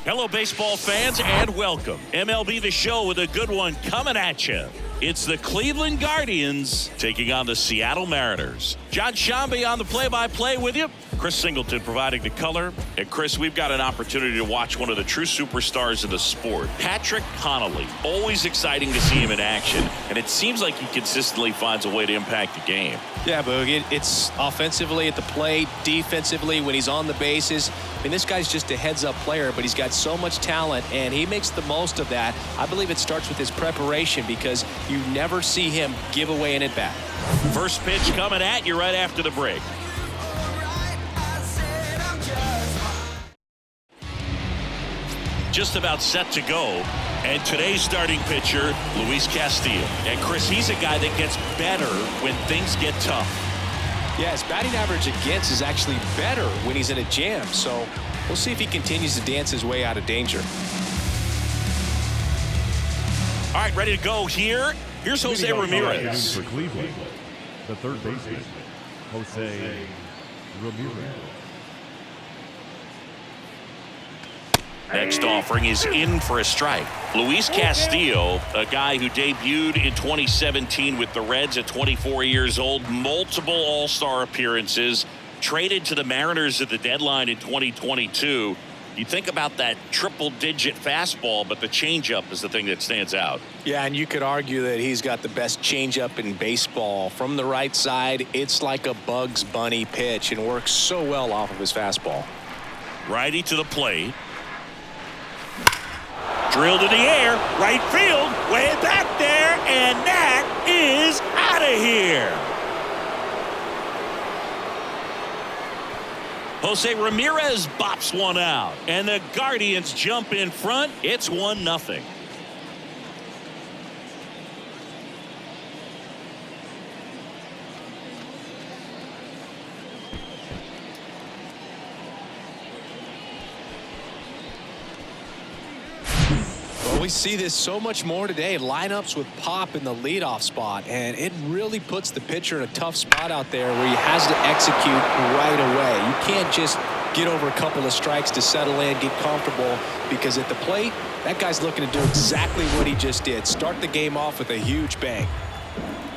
Hello, baseball fans, and welcome. MLB The Show with a good one coming at you. It's the Cleveland Guardians taking on the Seattle Mariners. John Shambi on the play-by-play with you. Chris Singleton providing the color. And Chris, we've got an opportunity to watch one of the true superstars of the sport, Patrick Connolly. Always exciting to see him in action, and it seems like he consistently finds a way to impact the game. Yeah, Boog, it's offensively at the plate, defensively when he's on the bases. I mean, this guy's just a heads-up player, but he's got so much talent, and he makes the most of that. I believe it starts with his preparation because you never see him give away an at-bat. First pitch coming at you right after the break. Just about set to go. And today's starting pitcher, Luis Castillo. And Chris, he's a guy that gets better when things get tough. Yeah, his batting average against is actually better when he's in a jam. So we'll see if he continues to dance his way out of danger. All right, ready to go here. Here's Jose Ramirez. For Cleveland, the third baseman, Jose Ramirez. Next offering is in for a strike. Luis Castillo, a guy who debuted in 2017 with the Reds at 24 years old, multiple All-Star appearances, traded to the Mariners at the deadline in 2022. You think about that triple-digit fastball, but the changeup is the thing that stands out. Yeah, and you could argue that he's got the best changeup in baseball. From the right side, it's like a Bugs Bunny pitch and works so well off of his fastball. Righty to the plate. Drilled in the air, right field, way back there, and that is out of here. Jose Ramirez bops one out, and the Guardians jump in front. It's 1-0. We see this so much more today. Lineups with Pop in the leadoff spot, and it really puts the pitcher in a tough spot out there where he has to execute right away. You can't just get over a couple of strikes to settle in, get comfortable, because at the plate, that guy's looking to do exactly what he just did. Start the game off with a huge bang.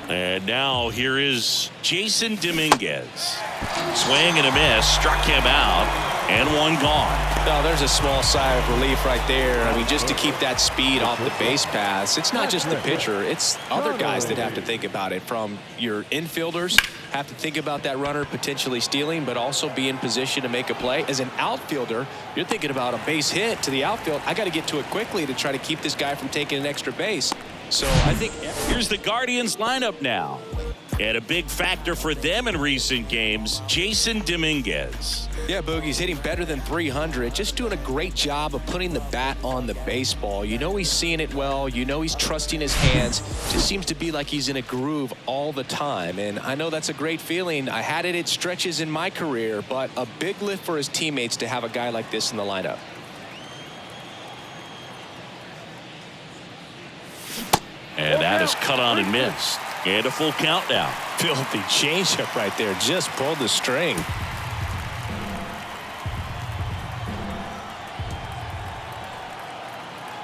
And now here is Jason Dominguez. Swing and a miss, struck him out, and one gone. Now there's a small sigh of relief right there. I mean, just to keep that speed off the base paths. It's not just the pitcher, it's other guys that have to think about it. From your infielders have to think about that runner potentially stealing, but also be in position to make a play. As an outfielder, you're thinking about a base hit to the outfield. I got to get to it quickly to try to keep this guy from taking an extra base. So I think here's the Guardians lineup now. And a big factor for them in recent games, Jason Dominguez. Yeah, Boogie's hitting better than 300. Just doing a great job of putting the bat on the baseball. You know he's seeing it well. You know he's trusting his hands. Just seems to be like he's in a groove all the time. And I know that's a great feeling. I had it at stretches in my career, but a big lift for his teammates to have a guy like this in the lineup. And that is cut on and missed. And a full count now. Filthy changeup right there. Just pulled the string.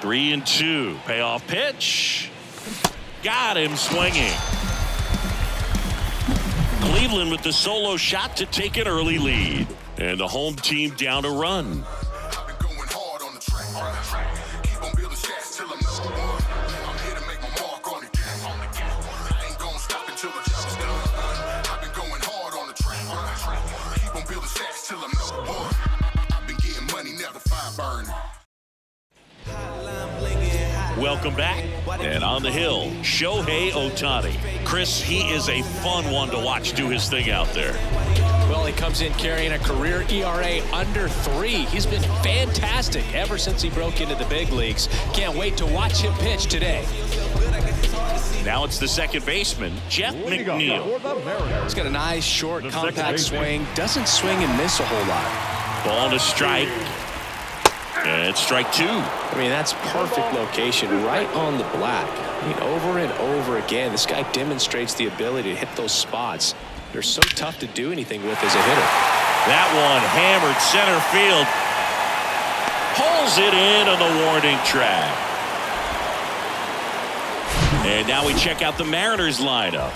Three and two. Payoff pitch. Got him swinging. Cleveland with the solo shot to take an early lead. And the home team down a run. Welcome back. And on the hill, Shohei Ohtani. Chris, he is a fun one to watch do his thing out there. Well, he comes in carrying a career ERA under 3. He's been fantastic ever since he broke into the big leagues. Can't wait to watch him pitch today. Now it's the second baseman, Jeff McNeil. He's got a nice, short, compact swing. Doesn't swing and miss a whole lot. Ball to strike. And strike two. I mean, that's perfect location, right on the black. I mean, over and over again, this guy demonstrates the ability to hit those spots. They're so tough to do anything with as a hitter. That one hammered center field. Pulls it in on the warning track. And now we check out the Mariners lineup.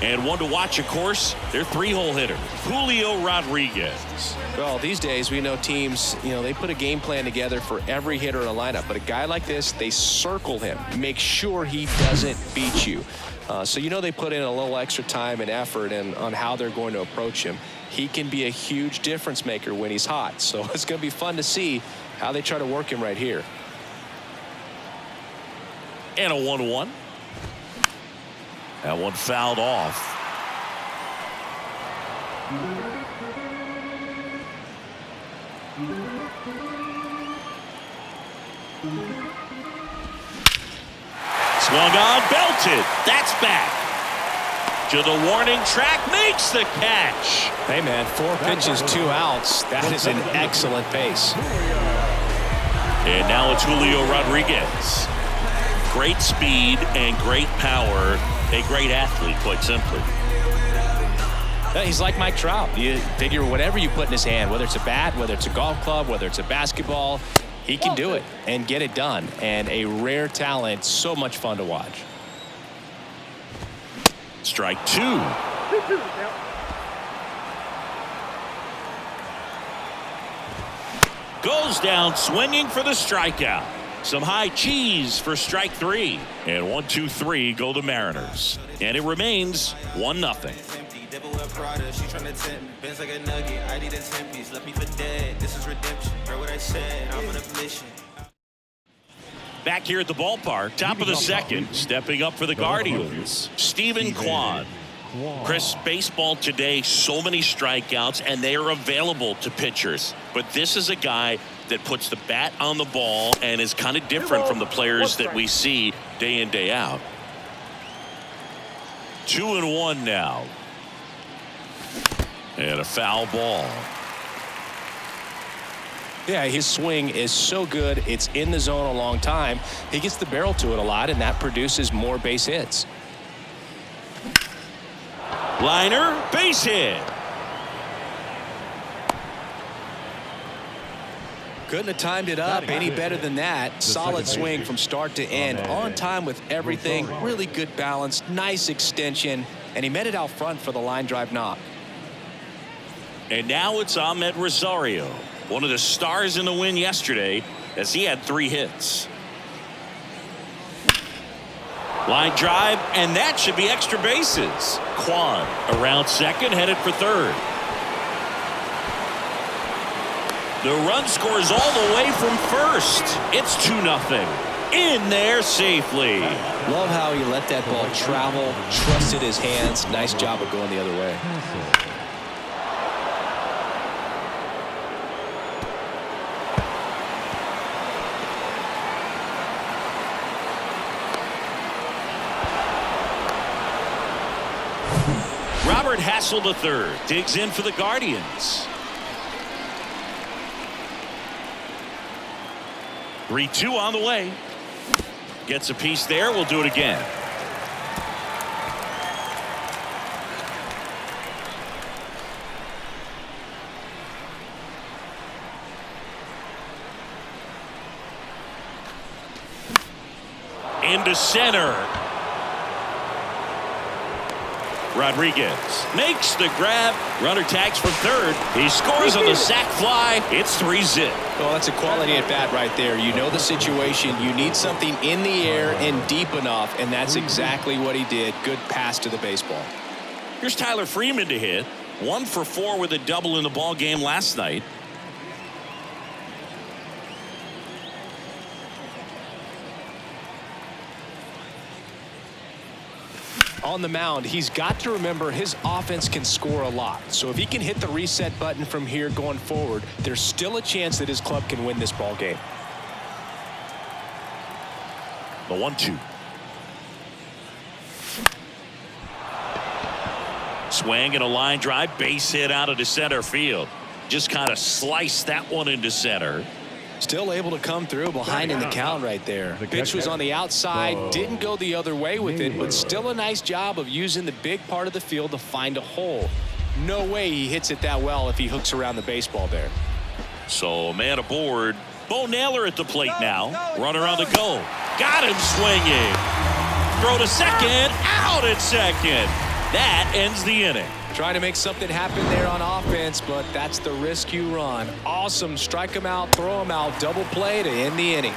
And one to watch, of course, their three-hole hitter, Julio Rodriguez. Well, these days we know teams, they put a game plan together for every hitter in a lineup. But a guy like this, they circle him, make sure he doesn't beat you. So they put in a little extra time and effort on how they're going to approach him. He can be a huge difference maker when he's hot. So it's going to be fun to see how they try to work him right here. And a 1-1. That one fouled off. Swung on, belted. That's back. To the warning track, makes the catch. Hey, man, 4 pitches, 2 outs. That is an excellent pace. And now it's Julio Rodriguez. Great speed and great power. A great athlete, quite simply. He's like Mike Trout. You figure whatever you put in his hand, whether it's a bat, whether it's a golf club, whether it's a basketball, he can do it and get it done. And a rare talent, so much fun to watch. Strike 2. Goes down swinging for the strikeout. Some high cheese for strike 3. And 1, 2, 3 go the Mariners. And it remains 1-0. Back here at the ballpark, top of the second, stepping up for the Guardians, Steven Kwan. Chris, baseball today, so many strikeouts, and they are available to pitchers. But this is a guy that puts the bat on the ball and is kind of different from the players that we see day in, day out. 2-1 now. And a foul ball. Yeah, his swing is so good. It's in the zone a long time. He gets the barrel to it a lot, and that produces more base hits. Liner, base hit. Couldn't have timed it up any better than that. Solid swing from start to end. On time with everything. Really good balance. Nice extension. And he met it out front for the line drive knock. And now it's Ahmed Rosario, one of the stars in the win yesterday, as he had 3 hits. Line drive, and that should be extra bases. Kwan around second, headed for third. The run scores all the way from first. It's 2-0. In there safely. Love how he let that ball travel, trusted his hands. Nice job of going the other way. Robert Hassel III digs in for the Guardians. 3-2 on the way. Gets a piece there. We'll do it again. Into center. Rodriguez makes the grab. Runner tags from third. He scores on the sac fly. It's 3-0. Well, that's a quality at bat right there. You know the situation. You need something in the air and deep enough, and that's exactly what he did. Good pass to the baseball. Here's Tyler Freeman to hit. 1 for 4 with a double in the ball game last night. On the mound, he's got to remember his offense can score a lot. So if he can hit the reset button from here going forward, there's still a chance that his club can win this ball game. The 1-2. Swing and a line drive, base hit out into center field. Just kind of sliced that one into center. Still able to come through behind in the count right there. Pitch was on the outside, didn't go the other way with it, but still a nice job of using the big part of the field to find a hole. No way he hits it that well if he hooks around the baseball there. So man aboard Bo Naylor at the plate now. Runner on the go. Got him swinging. Throw to second. Out at second. That ends the inning. Trying to make something happen there on offense, but that's the risk you run. Awesome. Strike him out, throw him out, double play to end the inning.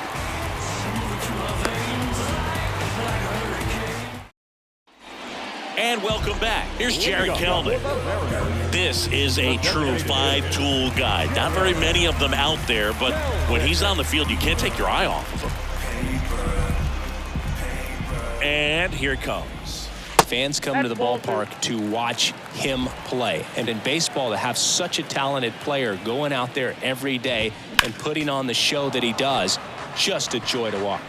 And welcome back. Here's Jarred Kelenic. This is a true five-tool guy. Not very many of them out there, but when he's on the field, you can't take your eye off of him. And here it comes. Fans come to the ballpark to watch him play. And in baseball, to have such a talented player going out there every day and putting on the show that he does, just a joy to watch.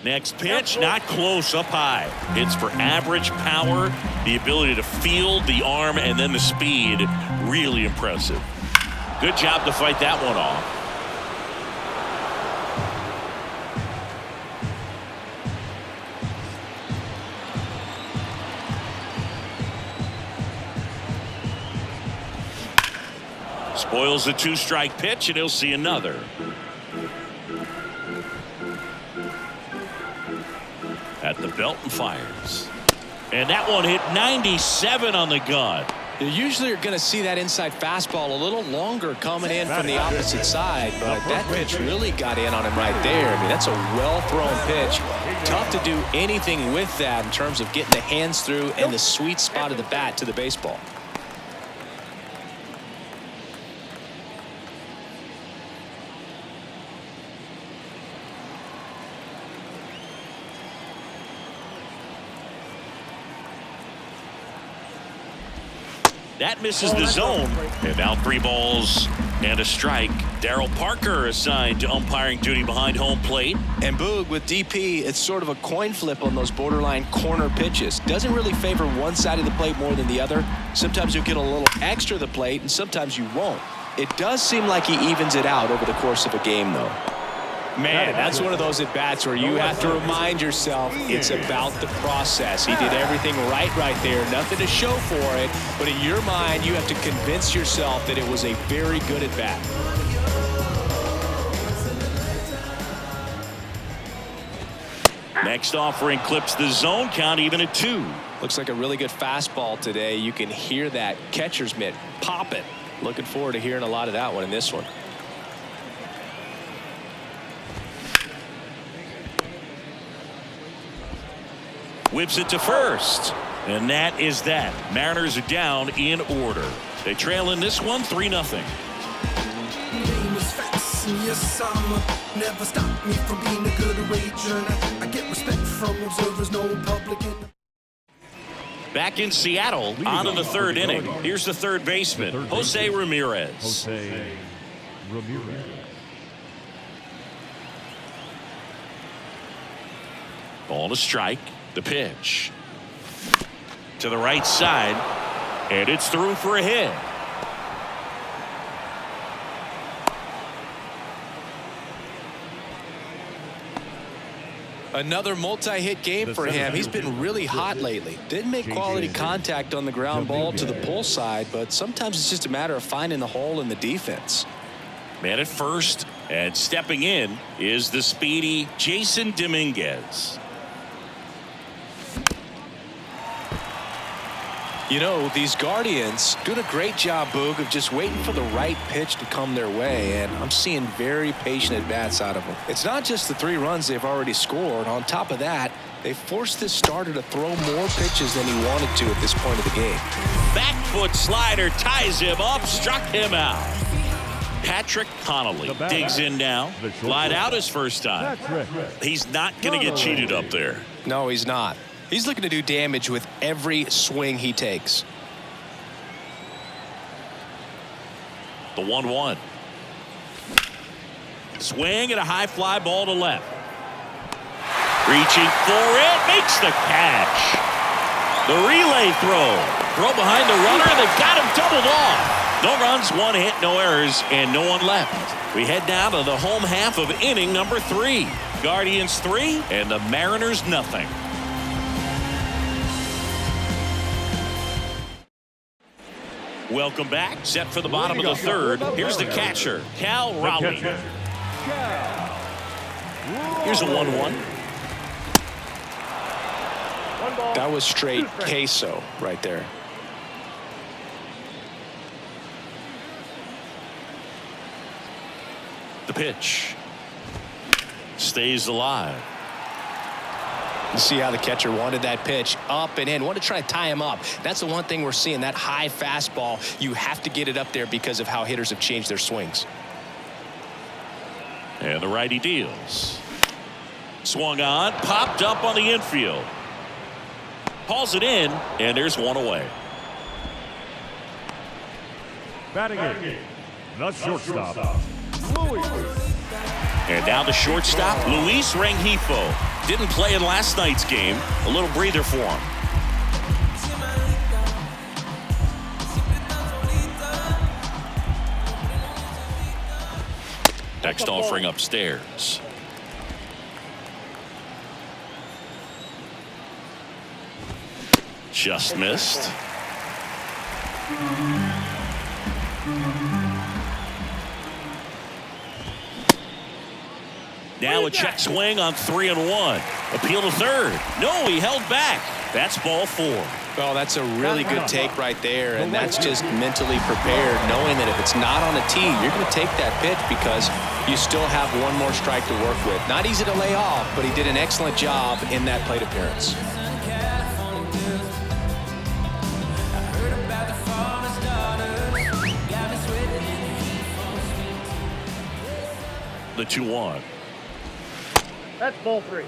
Next pitch, not close, up high. It's for average power, the ability to field the arm, and then the speed. Really impressive. Good job to fight that one off. Spoils the two-strike pitch, and he'll see another. At the belt and fires. And that one hit 97 on the gun. You usually are going to see that inside fastball a little longer coming in from the opposite side, but that pitch really got in on him right there. I mean, that's a well-thrown pitch. Tough to do anything with that in terms of getting the hands through and the sweet spot of the bat to the baseball. That misses the zone. And now 3 balls and a strike. Daryl Parker assigned to umpiring duty behind home plate. And Boog, with DP, it's sort of a coin flip on those borderline corner pitches. Doesn't really favor one side of the plate more than the other. Sometimes you'll get a little extra the plate, and sometimes you won't. It does seem like he evens it out over the course of a game, though. Man, that's one of those at-bats where you have to remind yourself it's about the process. He did everything right there. Nothing to show for it. But in your mind, you have to convince yourself that it was a very good at-bat. Next offering clips the zone, count even at 2. Looks like a really good fastball today. You can hear that catcher's mitt popping. Looking forward to hearing a lot of that one in this one. Whips it to first. And that is that. Mariners are down in order. They trail in this one 3-0. Never stop me from being a good wager. I get respect from observers, no public. Back in Seattle, on to the third inning. Here's the third baseman, Jose Ramirez. Jose Ramirez. Ball to strike. The pitch to the right side, and it's through for a hit. Another multi-hit game for him. He's been really hot lately. Didn't make quality contact on the ground ball to the pull side, but sometimes it's just a matter of finding the hole in the defense. Man at first, and stepping in is the speedy Jason Dominguez. You know, these Guardians doing a great job, Boog, of just waiting for the right pitch to come their way, and I'm seeing very patient at-bats out of them. It's not just the 3 runs they've already scored. On top of that, they forced this starter to throw more pitches than he wanted to at this point of the game. Back foot slider ties him up, struck him out. Patrick Connolly digs in now. Lied out his first time. He's not going to get cheated up there. No, he's not. He's looking to do damage with every swing he takes. The 1-1. Swing and a high fly ball to left. Reaching for it, makes the catch. The relay throw. Throw behind the runner, they've got him doubled off. No runs, 1 hit, no errors, and no one left. We head down to the home half of inning number 3. Guardians 3 and the Mariners nothing. Welcome back. Set for the bottom of the third. Here's the catcher, Cal Raleigh. Here's a 1-1. That was straight queso right there. The pitch stays alive. You see how the catcher wanted that pitch up and in, wanted to try to tie him up. That's the one thing we're seeing, that high fastball. You have to get it up there because of how hitters have changed their swings. And the righty deals. Swung on, popped up on the infield. Hauls it in, and there's one away. Batting in, the shortstop, Luis. And now the shortstop, Luis Rengifo. Didn't play in last night's game. A little breather for him. Next offering upstairs. Just missed. Now a check swing on 3-1. Appeal to third. No, he held back. That's ball 4. Well, that's a really good take right there, and that's just mentally prepared, knowing that if it's not on a tee, you're going to take that pitch because you still have one more strike to work with. Not easy to lay off, but he did an excellent job in that plate appearance. The 2-1. That's ball 3.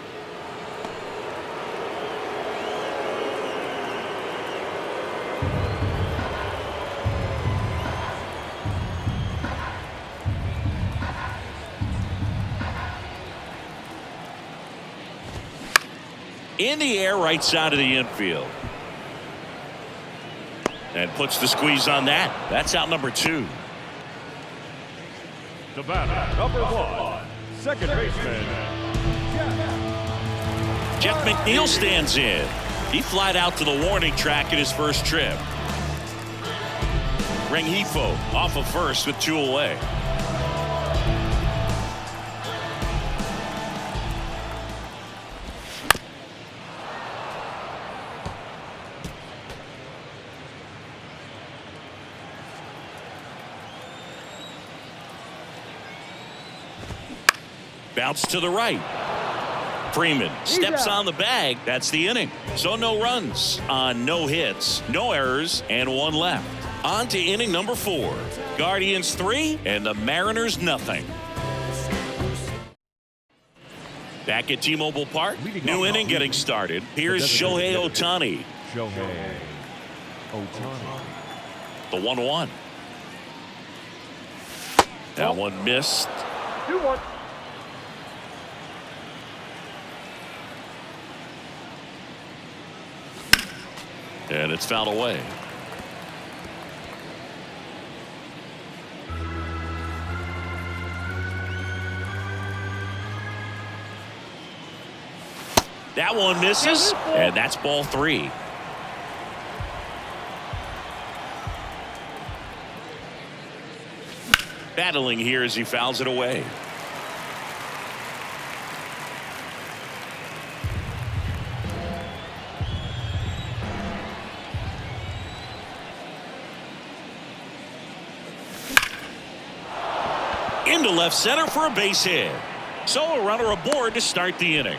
In the air, right side of the infield. And puts the squeeze on that. That's out number 2. The batter, number 1, second baseman, Jeff McNeil stands in. He flied out to the warning track in his first trip. Rengifo off of first with 2 away. Bounce to the right. Freeman steps on the bag. That's the inning. So no runs on no hits, no errors, and 1 left. On to inning number 4. Guardians 3 and the Mariners nothing. Back at T-Mobile Park, new inning getting started. Here's Shohei Ohtani. Shohei Ohtani. The 1-1. That one missed. 2-1. And it's fouled away. That one misses, and that's ball 3. Battling here as he fouls it away. Into left center for a base hit. So a runner aboard to start the inning.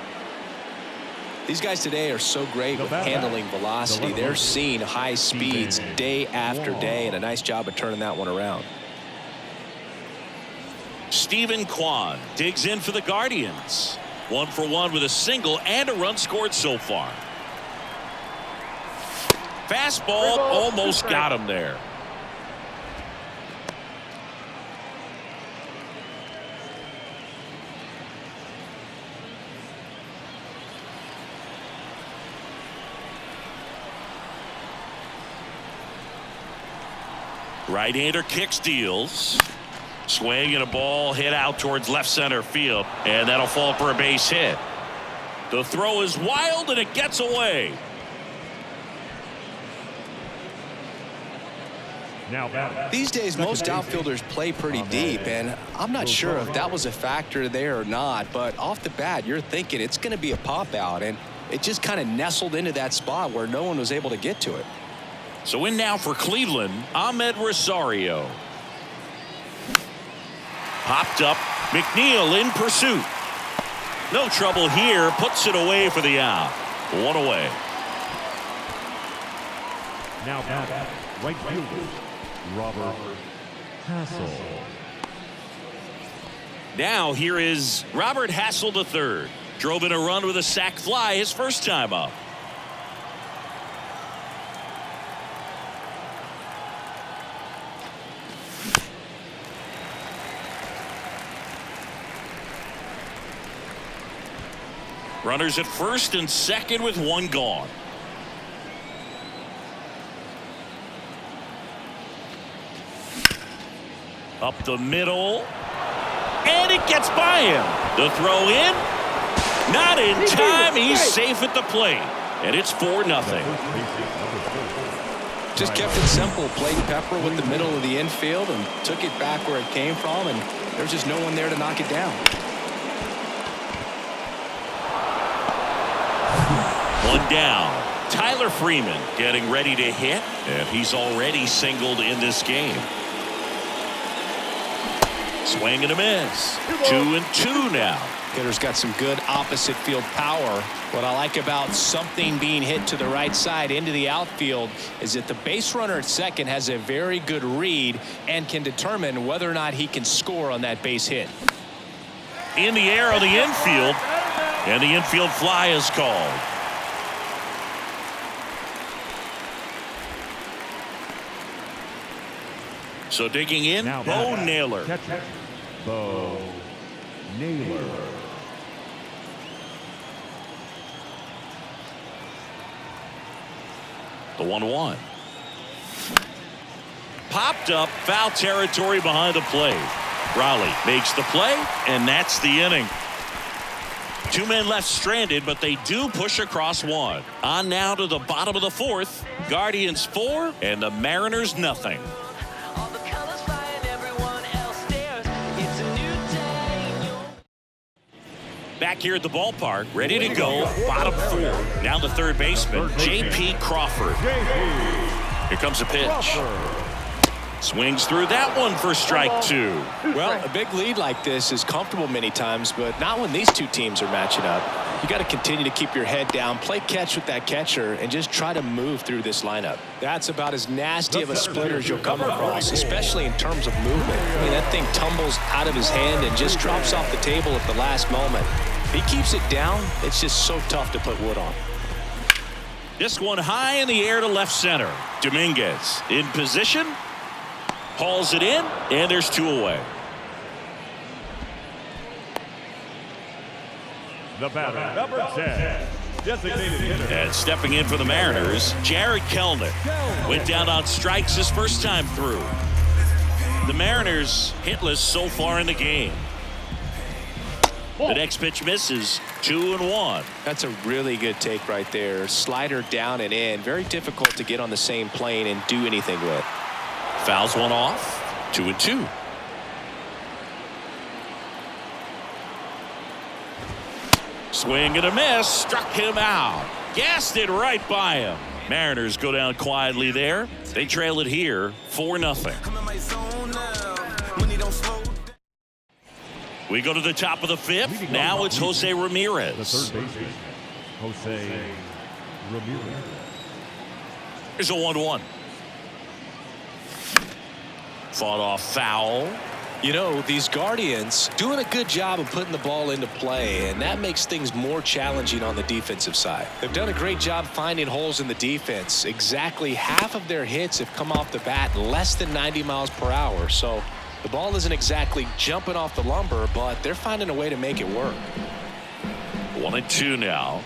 These guys today are so great with handling velocity. They're seeing high speeds day after day, and a nice job of turning that one around. Steven Kwan digs in for the Guardians. 1 for 1 with a single and a run scored so far. Fastball almost got him there. Right-hander kicks, deals. Swing and a ball hit out towards left center field, and that'll fall for a base hit. The throw is wild and it gets away. Now batting. These days, most outfielders play pretty deep, and I'm not sure if that was a factor there or not, but off the bat, you're thinking it's going to be a pop out, and it just kind of nestled into that spot where no one was able to get to it. So in now for Cleveland, Ahmed Rosario. Popped up, McNeil in pursuit. No trouble here, puts it away for the out. One away. Now batting. Right fielder, Robert Hassel. Now here is Robert Hassel III. Drove in a run with a sac fly his first time up. Runners at first and second with one gone. Up the middle. And it gets by him. The throw in. Not in time. He's safe at the plate. And it's 4-0. Just kept it simple. Played pepper with the middle of the infield and took it back where it came from, and there's just no one there to knock it down. One down. Tyler Freeman getting ready to hit, and he's already singled in this game. Swing and a miss. 2-2 now. Hitter's got some good opposite field power. What I like about something being hit to the right side into the outfield is that the base runner at second has a very good read and can determine whether or not he can score on that base hit. In the air on the infield, and the infield fly is called. So digging in, Now Bo batting. Naylor. Catcher, Bo Naylor. The 1-1. Popped up, foul territory behind the plate. Raleigh makes the play, and that's the inning. Two men left stranded, but they do push across one. On now to the bottom of the fourth. Guardians 4 and the Mariners nothing. Back here at the ballpark, ready to go, bottom 4. Now the third baseman, J.P. Crawford. Here comes a pitch. Swings through that one for strike 2. Well, a big lead like this is comfortable many times, but not when these two teams are matching up. You got to continue to keep your head down, play catch with that catcher, and just try to move through this lineup. That's about as nasty of a splitter as you'll come across, especially in terms of movement. I mean, that thing tumbles out of his hand and just drops off the table at the last moment. If he keeps it down, it's just so tough to put wood on. This one high in the air to left center. Dominguez in position. Hauls it in, and there's 2 away. The batter, number 10, designated hitter. And stepping in for the Mariners, Jared Kelenic. Went down on strikes his first time through. The Mariners hitless so far in the game. The next pitch misses. 2-1. That's a really good take right there. Slider down and in. Very difficult to get on the same plane and do anything with. Fouls one off. 2-2. Swing and a miss. Struck him out. Gassed it right by him. Mariners go down quietly there. They trail it here 4-0. We go to the top of the 5th. Now it's Jose The Ramirez. third baseman, Jose Ramirez. Here's a 1-1. Fought off foul. You know, these Guardians doing a good job of putting the ball into play, and that makes things more challenging on the defensive side. They've done a great job finding holes in the defense. Exactly half of their hits have come off the bat less than 90 miles per hour. So the ball isn't exactly jumping off the lumber, but they're finding a way to make it work. 1-2 now.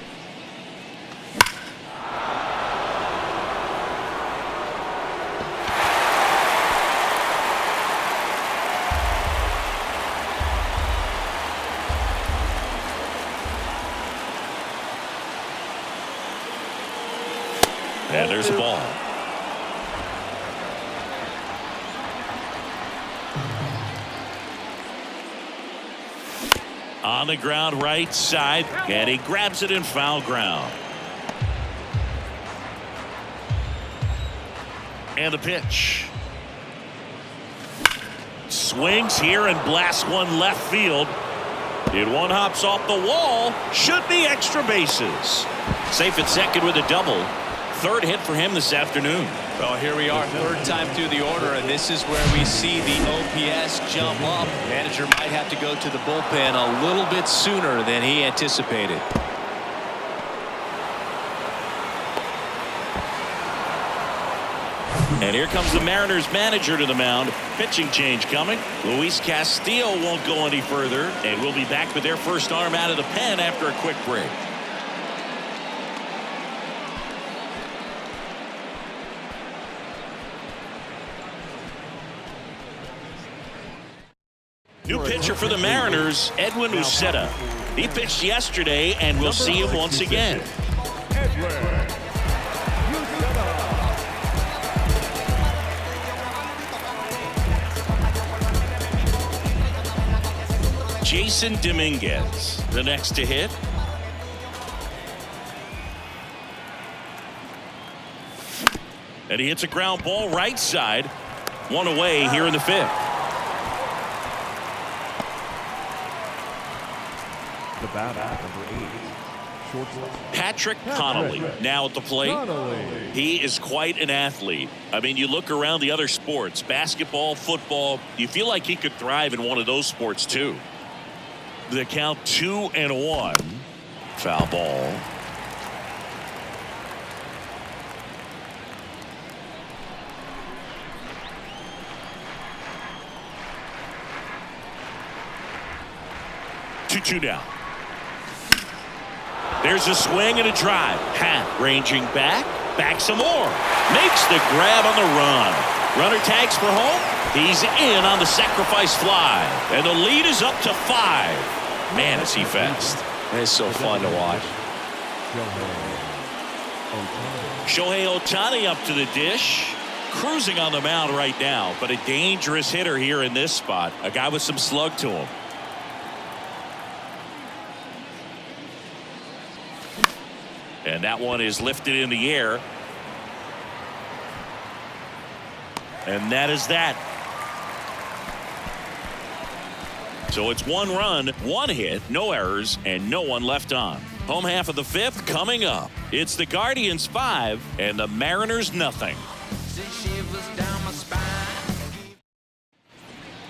And there's a ball. On the ground right side, and he grabs it in foul ground. And the pitch. Swings here and blasts one left field. It one hops off the wall. Should be extra bases. Safe at second with a double. Third hit for him this afternoon. Well, here we are, third time through the order, and this is where we see the OPS jump up. Manager might have to go to the bullpen a little bit sooner than he anticipated. And here comes the Mariners manager to the mound. Pitching change coming. Luis Castillo won't go any further, and we'll be back with their first arm out of the pen after a quick break. New pitcher for the Mariners, Edwin Uceta. He pitched yesterday, and we'll see him once again. Jason Dominguez, the next to hit. And he hits a ground ball right side. One away here in the fifth. The batter, number 8, shortstop Patrick Connolly now at the plate. He is quite an athlete. I mean, you look around the other sports, basketball, football, you feel like he could thrive in one of those sports too. The count 2-1. Foul ball. Two down. There's a swing and a drive. Ranging back some more. Makes the grab on the run. Runner tags for home. He's in on the sacrifice fly. And the lead is up to 5. Man, is he fast. It's so fun to watch. Shohei Ohtani up to the dish. Cruising on the mound right now, but a dangerous hitter here in this spot. A guy with some slug to him. And that one is lifted in the air. And that is that. So it's 1 run, 1 hit, no errors, and no one left on. Home half of the fifth coming up. It's the Guardians 5 and the Mariners nothing.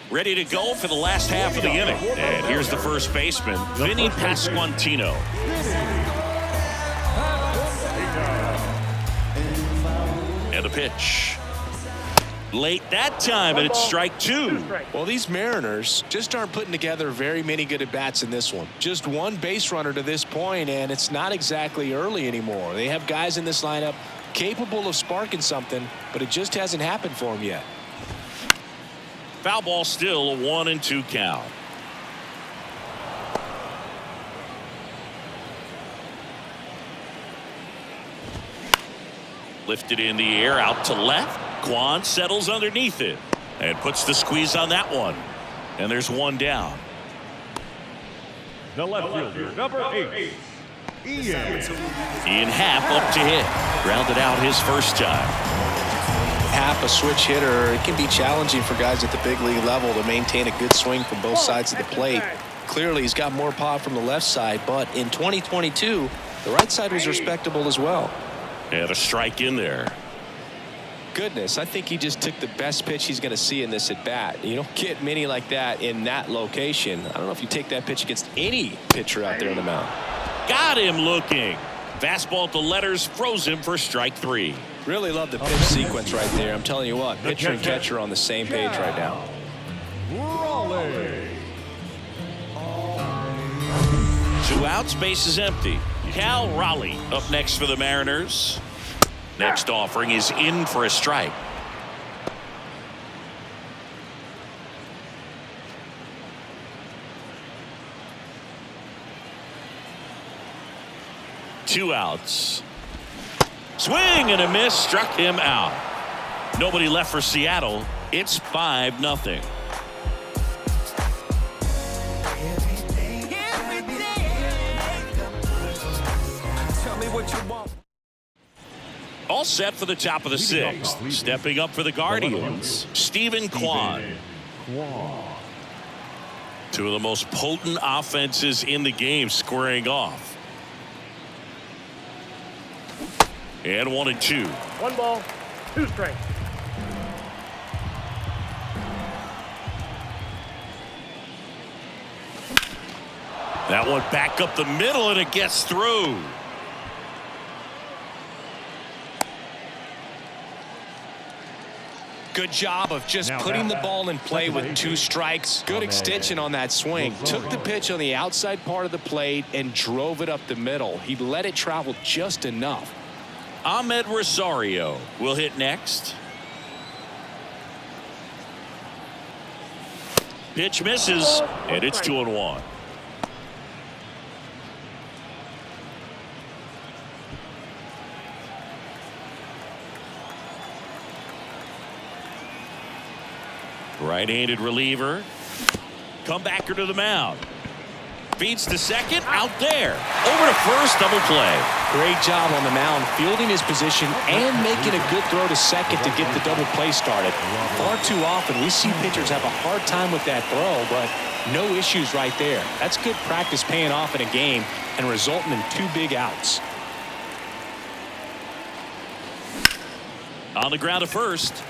Ready to go for the last half of the inning. And here's the first baseman, Vinny Pasquantino. And a pitch. Late that time, and it's strike 2. Well, these Mariners just aren't putting together very many good at-bats in this one. Just one base runner to this point, and it's not exactly early anymore. They have guys in this lineup capable of sparking something, but it just hasn't happened for them yet. Foul ball still, a 1-2 count. Lifted in the air, out to left. Kwan settles underneath it and puts the squeeze on that one. And there's one down. The left fielder, number 8, Ian Happ up to hit. Grounded out his first time. Happ, a switch hitter, it can be challenging for guys at the big league level to maintain a good swing from both sides of the plate. Clearly, he's got more pop from the left side, but in 2022, the right side was respectable as well. And a strike in there. Goodness, I think he just took the best pitch he's going to see in this at bat. You don't get many like that in that location. I don't know if you take that pitch against any pitcher out there on the mound. Got him looking. Fastball at the letters, froze him for strike 3. Really love the pitch sequence right there. I'm telling you what, pitcher and catcher are on the same page right now. Raleigh. 2 outs, base is empty. Cal Raleigh up next for the Mariners. Next offering is in for a strike. Two outs. Swing and a miss, struck him out. Nobody left for Seattle. It's 5-0. All set for the top of the sixth. Stepping up for the Guardians, Stephen Kwan. Two of the most potent offenses in the game squaring off. And 1-2. 1 ball, 2 strikes. That one back up the middle, and it gets through. Good job of just putting the ball in play with 2 strikes. Good extension on that swing. Took the pitch on the outside part of the plate and drove it up the middle. He let it travel just enough. Ahmed Rosario will hit next. Pitch misses, and it's 2-1. Right-handed reliever. Comebacker to the mound. Feeds to second, out there. Over to first, double play. Great job on the mound, fielding his position and making a good throw to second to get the double play started. Far too often we see pitchers have a hard time with that throw, but no issues right there. That's good practice paying off in a game and resulting in 2 big outs. On the ground to first.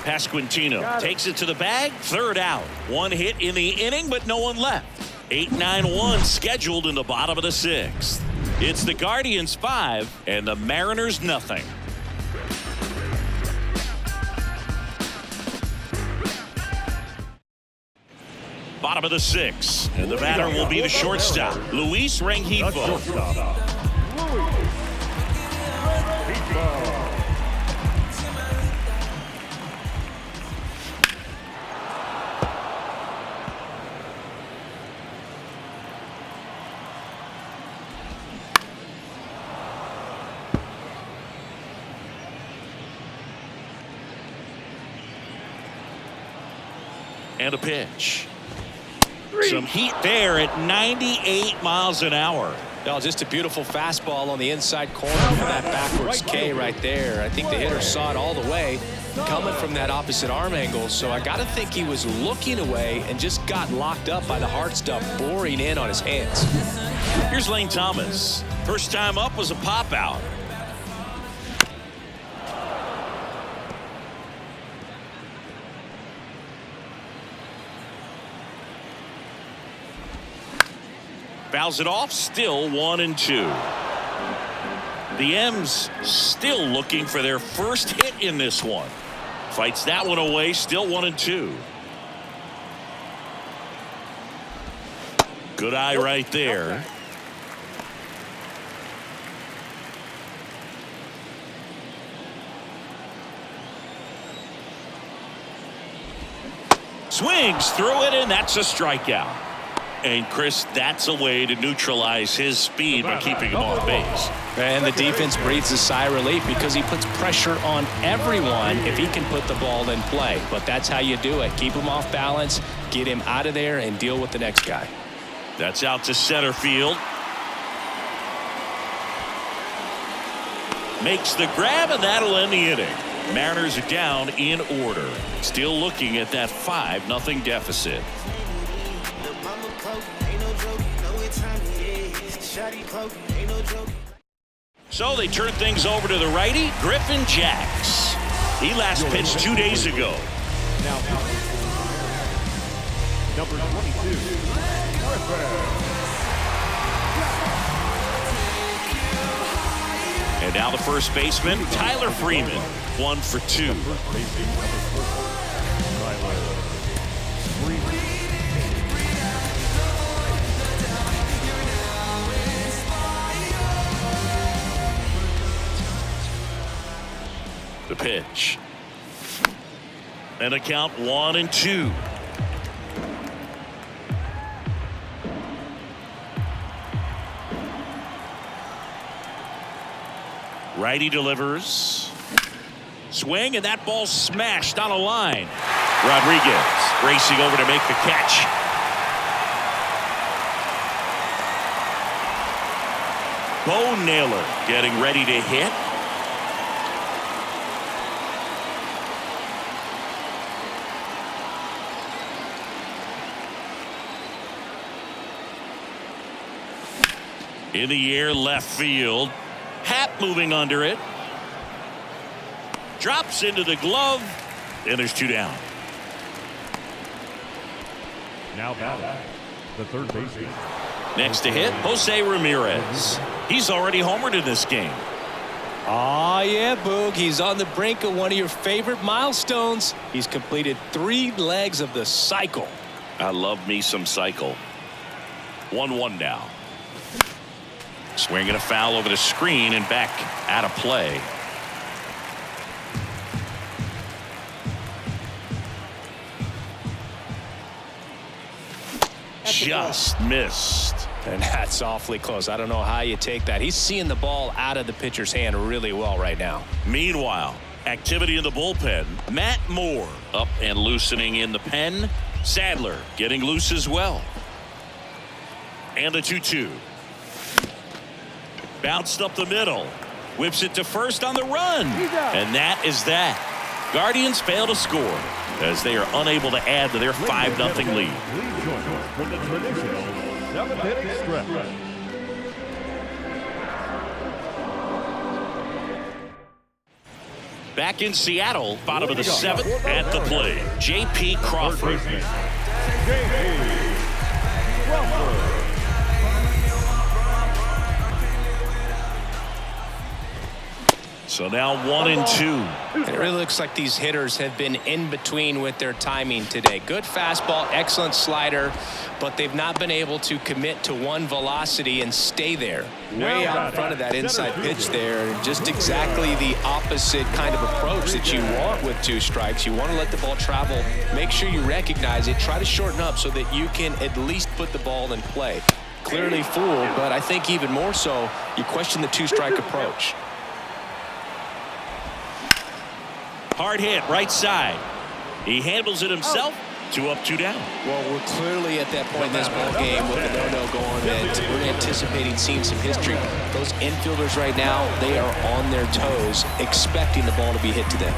Pasquantino takes it to the bag. Third out. 1 hit in the inning, but no one left. 8-9-1 scheduled in the bottom of the 6th. It's the Guardians 5 and the Mariners nothing. Bottom of the 6th, and the batter will be the shortstop, Luis Rengifo. And a pitch. Some heat there at 98 miles an hour. No, just a beautiful fastball on the inside corner for that backwards K right there. I think the hitter saw it all the way coming from that opposite arm angle. So I got to think he was looking away and just got locked up by the hard stuff boring in on his hands. Here's Lane Thomas. First time up was a pop out. Fouls it off, still 1-2. The M's still looking for their first hit in this one. Fights that one away, still 1-2. Good eye right there. Swings through it, and that's a strikeout. And Chris, that's a way to neutralize his speed by keeping him off base. And the defense breathes a sigh of relief because he puts pressure on everyone if he can put the ball in play. But that's how you do it. Keep him off balance, get him out of there, and deal with the next guy. That's out to center field. Makes the grab, and that'll end the inning. Mariners are down in order. Still looking at that 5-0 deficit. So they turn things over to the righty, Griffin Jax. He last pitched 2 days ago. Now, number 22, And now the first baseman, Tyler Freeman, 1 for 2. The pitch. And a count 1-2. Righty delivers. Swing, and that ball smashed on a line. Rodriguez racing over to make the catch. Bo Naylor getting ready to hit. In the air, left field. Happ moving under it. Drops into the glove, and there's 2 down. Now batting, the third baseman. Next to hit, Jose Ramirez. He's already homered in this game. Oh, yeah, Boog. He's on the brink of one of your favorite milestones. He's completed 3 legs of the cycle. I love me some cycle. 1-1 now. Swinging a foul over the screen and back out of play. Just missed. And that's awfully close. I don't know how you take that. He's seeing the ball out of the pitcher's hand really well right now. Meanwhile, activity in the bullpen. Matt Moore up and loosening in the pen. Sadler getting loose as well. And the 2-2. Bounced up the middle. Whips it to first on the run. And that is that. Guardians fail to score as they are unable to add to their 5-0 lead. Please join us for the traditional 7th-inning stretch. Back in Seattle, bottom of the 7th at the plate. J.P. Crawford. J.P. Crawford. So now 1-2. It really looks like these hitters have been in between with their timing today. Good fastball, excellent slider, but they've not been able to commit to one velocity and stay there. Way out in front of that inside pitch there. Just exactly the opposite kind of approach that you want with 2 strikes. You want to let the ball travel. Make sure you recognize it. Try to shorten up so that you can at least put the ball in play. Clearly fooled, but I think even more so, you question the 2-strike approach. Hard hit, right side. He handles it himself. 2 up, 2 down. Well, we're clearly at that point in this ball game with the no-no going that we're anticipating seeing some history. Those infielders right now, they are on their toes, expecting the ball to be hit to them.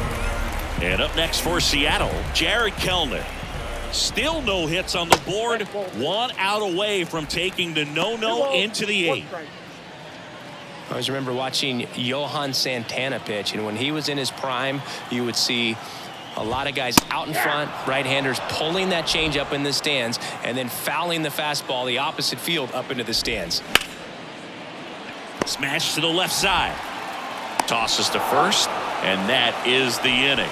And up next for Seattle, Jared Kelenic. Still no hits on the board. 1 out away from taking the no-no into the 8th. I always remember watching Johan Santana pitch, and when he was in his prime, you would see a lot of guys out in front, right-handers pulling that change up in the stands and then fouling the fastball the opposite field up into the stands. Smash to the left side. Tosses to first, and that is the inning.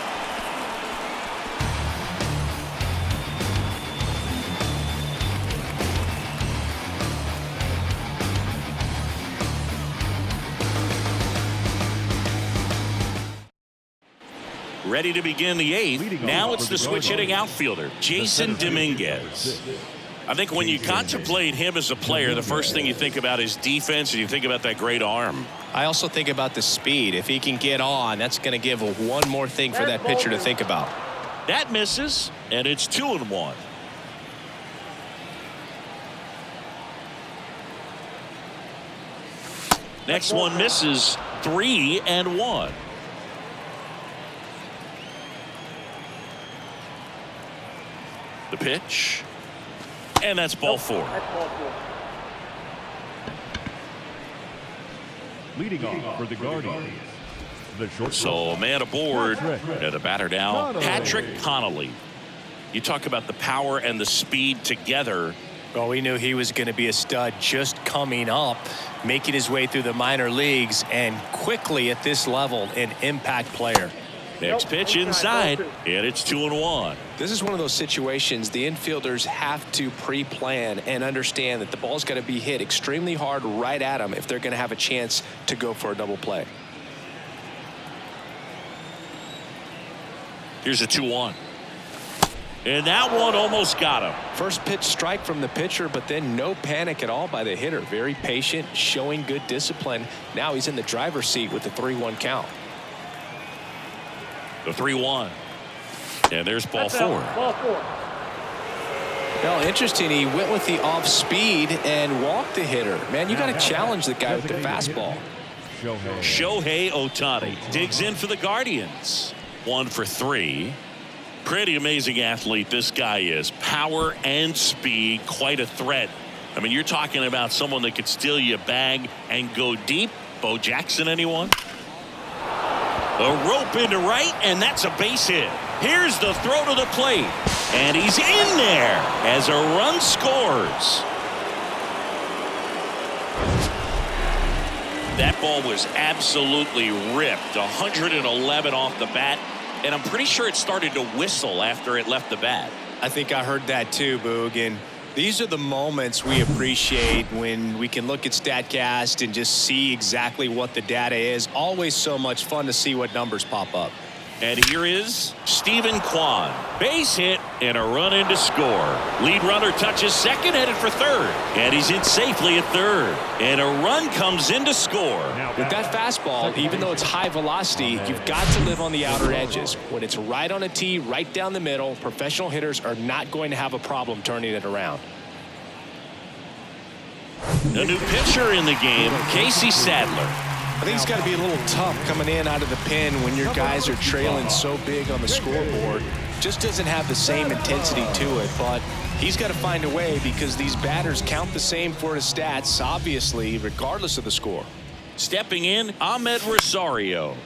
Ready to begin the 8th. Now it's the switch-hitting outfielder, Jason Dominguez. I think when you contemplate him as a player, the first thing you think about is defense, and you think about that great arm. I also think about the speed. If he can get on, that's going to give one more thing for that pitcher to think about. That misses, and it's 2-1. Next one misses. 3-1. The pitch, and that's ball 4. Leading off for the Guardians, the shortstop. So a man aboard, and the batter now, Patrick Connolly. You talk about the power and the speed together. Well, we knew he was going to be a stud just coming up, making his way through the minor leagues, and quickly at this level, an impact player. Next pitch inside, and it's 2-1. This is one of those situations the infielders have to pre-plan and understand that the ball's got to be hit extremely hard right at them if they're going to have a chance to go for a double play. Here's a 2-1. And that one almost got him. First pitch strike from the pitcher, but then no panic at all by the hitter. Very patient, showing good discipline. Now he's in the driver's seat with the 3-1 count. The 3-1. And there's ball 4. Ball 4. Well, interesting. He went with the off speed and walked the hitter. Man, you got to challenge the guy with the fastball. Shohei Ohtani digs in for the Guardians. 1 for 3. Pretty amazing athlete this guy is. Power and speed, quite a threat. I mean, you're talking about someone that could steal your bag and go deep. Bo Jackson, anyone? A rope into right, and that's a base hit. Here's the throw to the plate, and he's in there as a run scores. That ball was absolutely ripped. 111 off the bat, and I'm pretty sure it started to whistle after it left the bat. I think I heard that too, Boog. And these are the moments we appreciate when we can look at StatCast and just see exactly what the data is. Always so much fun to see what numbers pop up. And here is Stephen Kwan. Base hit and a run in to score. Lead runner touches second, headed for third. And he's in safely at third. And a run comes in to score. With that fastball, even though it's high velocity, you've got to live on the outer edges. When it's right on a tee, right down the middle, professional hitters are not going to have a problem turning it around. A new pitcher in the game, Casey Sadler. I think it's got to be a little tough coming in out of the pen when your guys are trailing so big on the scoreboard. Just doesn't have the same intensity to it, but he's got to find a way because these batters count the same for his stats, obviously, regardless of the score. Stepping in, Ahmed Rosario.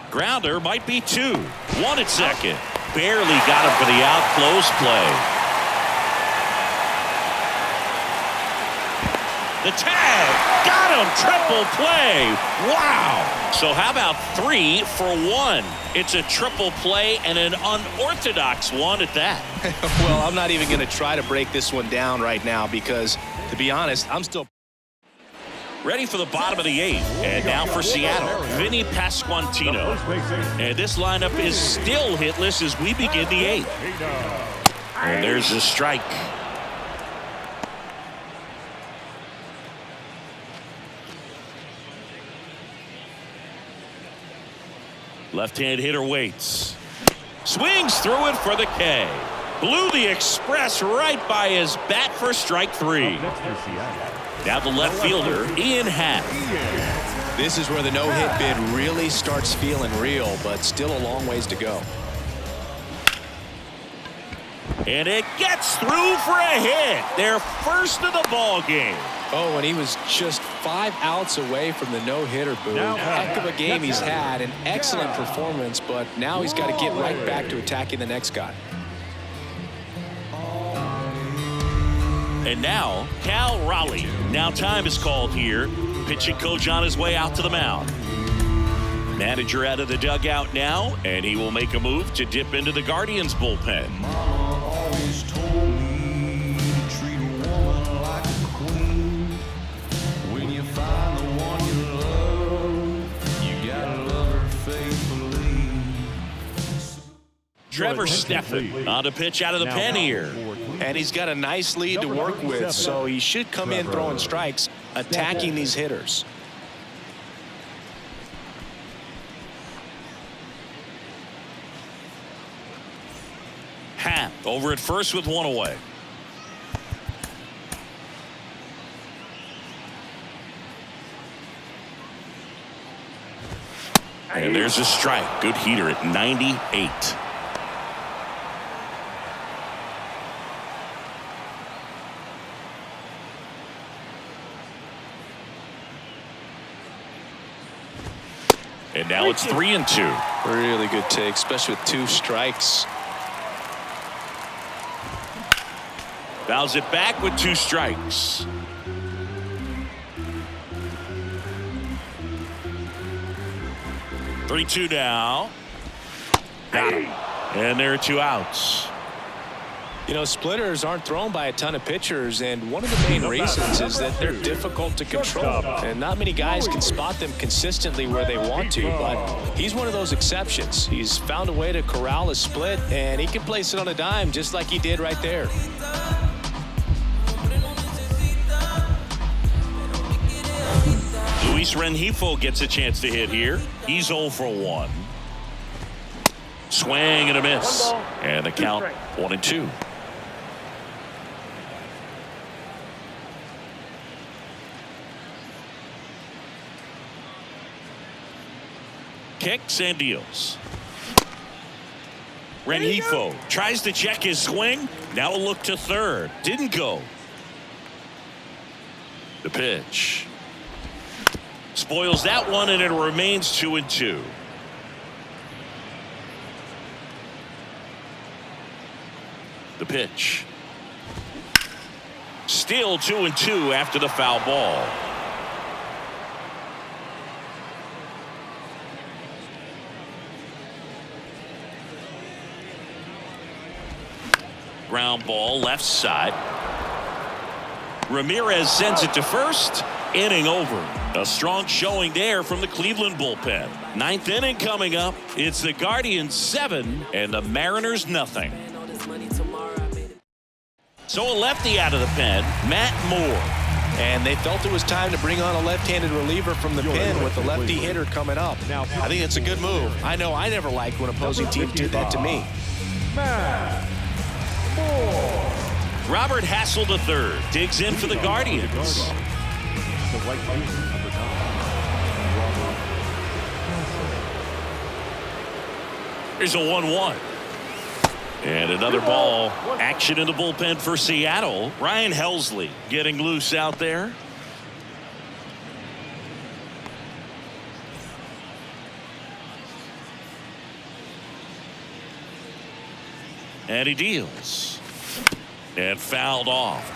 Grounder might be 2. 1 at second. Barely got him for the out. Close play. The tag, got him, triple play. Wow. So how about 3 for 1? It's a triple play and an unorthodox one at that. Well, I'm not even going to try to break this one down right now because, to be honest, I'm still ready for the bottom of the 8th. And now for Seattle, Vinny Pasquantino. And this lineup is still hitless as we begin the 8th. And there's the strike. Left-hand hitter waits. Swings through it for the K. Blew the express right by his bat for strike 3. Now the left fielder, Ian Happ. This is where the no-hit bid really starts feeling real, but still a long ways to go. And it gets through for a hit. Their first of the ball game. Oh, and he was just 5 outs away from the no-hitter, Boo. Heck of a game he's had, an excellent performance, but now he's got to get right back to attacking the next guy. And now, Cal Raleigh. Now time is called here. Pitching coach on his way out to the mound. Manager out of the dugout now, and he will make a move to dip into the Guardians bullpen. Trevor Stephan on to pitch out of the pen here. And he's got a nice lead to work with, so he should come in throwing strikes, attacking these hitters. Happ over at first with 1 away. And there's a strike. Good heater at 98. And now it's 3-2. Really good take, especially with 2 strikes. Fouls it back with 2 strikes. Three-two now. Got him. And there are 2 outs. You know, splitters aren't thrown by a ton of pitchers, and one of the main reasons is that they're difficult to control. And not many guys can spot them consistently where they want to, but he's one of those exceptions. He's found a way to corral a split, and he can place it on a dime just like he did right there. Luis Rengifo gets a chance to hit here. He's 0 for 1. Swing and a miss. And the count 1-2. kicks and deals. Rengifo tries to check his swing. Now a look to third. Didn't go. The pitch. Spoils that one, and it remains 2-2. The pitch. Still 2-2 after the foul ball. Ground ball left side. Ramirez sends it to first. Inning over. A strong showing there from the Cleveland bullpen. Ninth inning coming up. It's the Guardians 7 and the Mariners nothing. So a lefty out of the pen, Matt Moore. And they felt it was time to bring on a left-handed reliever from the pen with the lefty hitter coming up. I think it's a good move. I know I never liked when opposing teams did that to me. Matt Moore. Robert Hassel III digs in for the Guardians. The right fielder, number 9, Robert Hassel. Here's a 1-1. And another ball. Action in the bullpen for Seattle. Ryan Helsley getting loose out there. And he deals. And fouled off.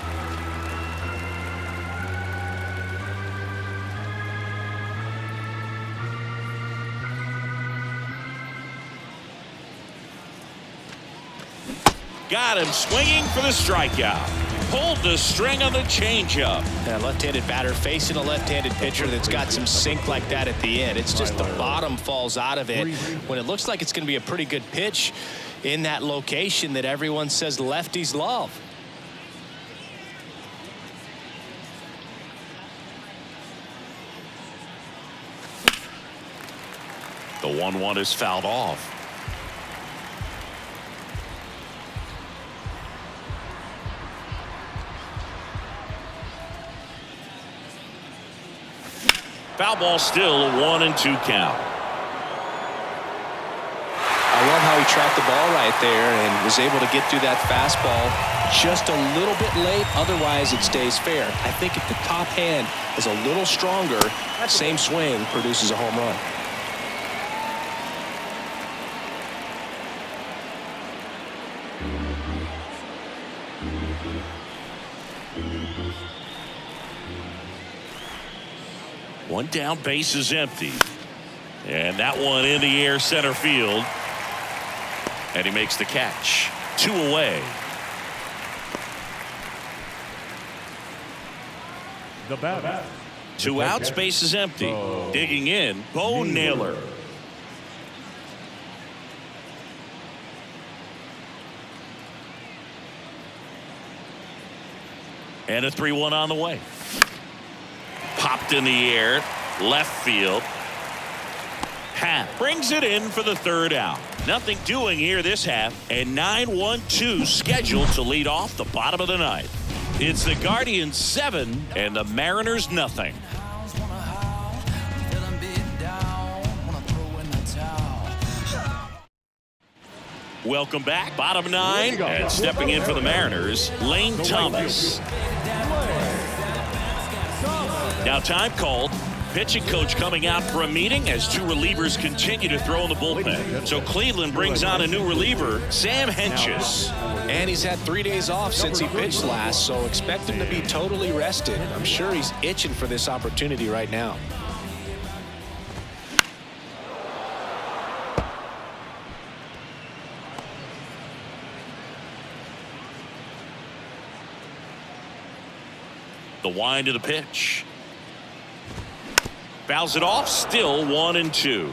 Got him swinging for the strikeout. Pulled the string on the changeup. That left-handed batter facing a left-handed pitcher that's got some sink like that at the end. It's just the bottom falls out of it when it looks like it's going to be a pretty good pitch in that location that everyone says lefties love. The 1-1 is fouled off. Foul ball, still a 1-2 count. I love how he tracked the ball right there and was able to get through that fastball just a little bit late. Otherwise, it stays fair. I think if the top hand is a little stronger, same swing produces a home run. One down, base is empty. And that one in the air center field. And he makes the catch. 2 away. The batter. 2 outs, base is empty. Digging in, Bo Naylor. And a 3-1 on the way. Popped in the air, left field. Happ brings it in for the 3rd out. Nothing doing here this half, and 9-1-2 scheduled to lead off the bottom of the 9th. It's the Guardians 7 and the Mariners nothing. Welcome back. Bottom 9, and stepping in for the Mariners, Lane Thomas. Now time called. Pitching coach coming out for a meeting as 2 relievers continue to throw in the bullpen. So Cleveland brings on a new reliever, Sam Hentges. And he's had 3 days off since he pitched last, so expect him to be totally rested. I'm sure he's itching for this opportunity right now. The wind of the pitch. Fouls it off, still 1-2.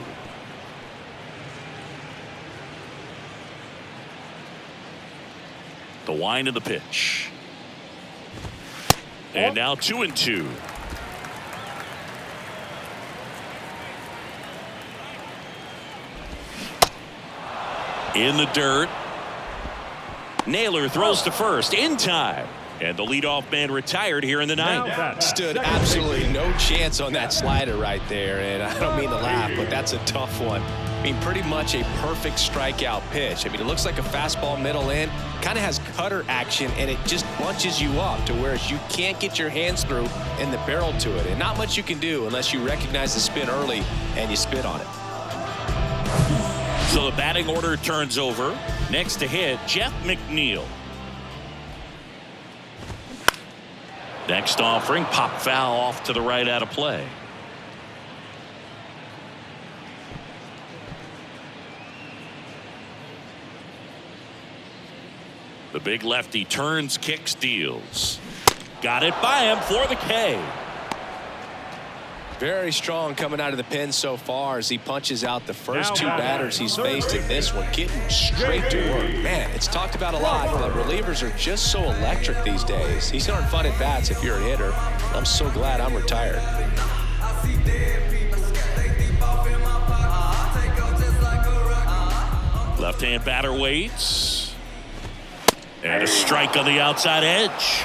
The wind of the pitch. And now 2-2. In the dirt. Naylor throws to first in time. And the leadoff man retired here in the ninth. Stood absolutely no chance on that slider right there. And I don't mean to laugh, but that's a tough one. I mean, pretty much a perfect strikeout pitch. I mean, it looks like a fastball middle in, kind of has cutter action, and it just bunches you up to where you can't get your hands through and the barrel to it. And not much you can do unless you recognize the spin early and you spit on it. So the batting order turns over. Next to hit, Jeff McNeil. Next offering, pop foul off to the right out of play. The big lefty turns, kicks, deals. Got it by him for the K. Very strong coming out of the pen so far as he punches out the first two batters he's faced in this one, getting straight to work. Man, it's talked about a lot, but relievers are just so electric these days. He's throwing fun at bats if you're a hitter. I'm so glad I'm retired. Left-hand batter waits. And a strike on the outside edge.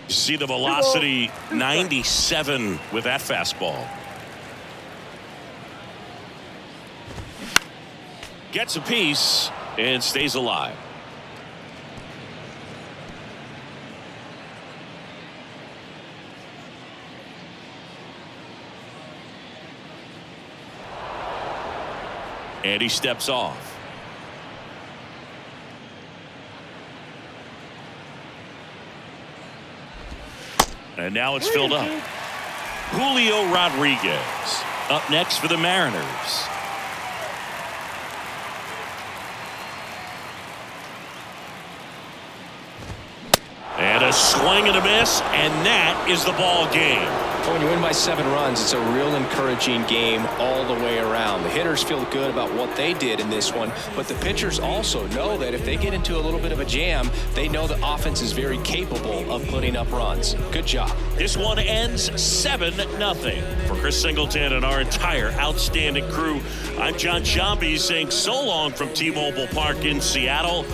You see the velocity 97 with that fastball. Gets a piece and stays alive. And he steps off. And now it's filled up. Julio Rodriguez up next for the Mariners. And a swing and a miss, and that is the ball game. When you win by 7 runs, it's a real encouraging game all the way around. The hitters feel good about what they did in this one, but the pitchers also know that if they get into a little bit of a jam, they know the offense is very capable of putting up runs. Good job. This one ends 7-0. For Chris Singleton and our entire outstanding crew, I'm John Sciambi saying so long from T-Mobile Park in Seattle.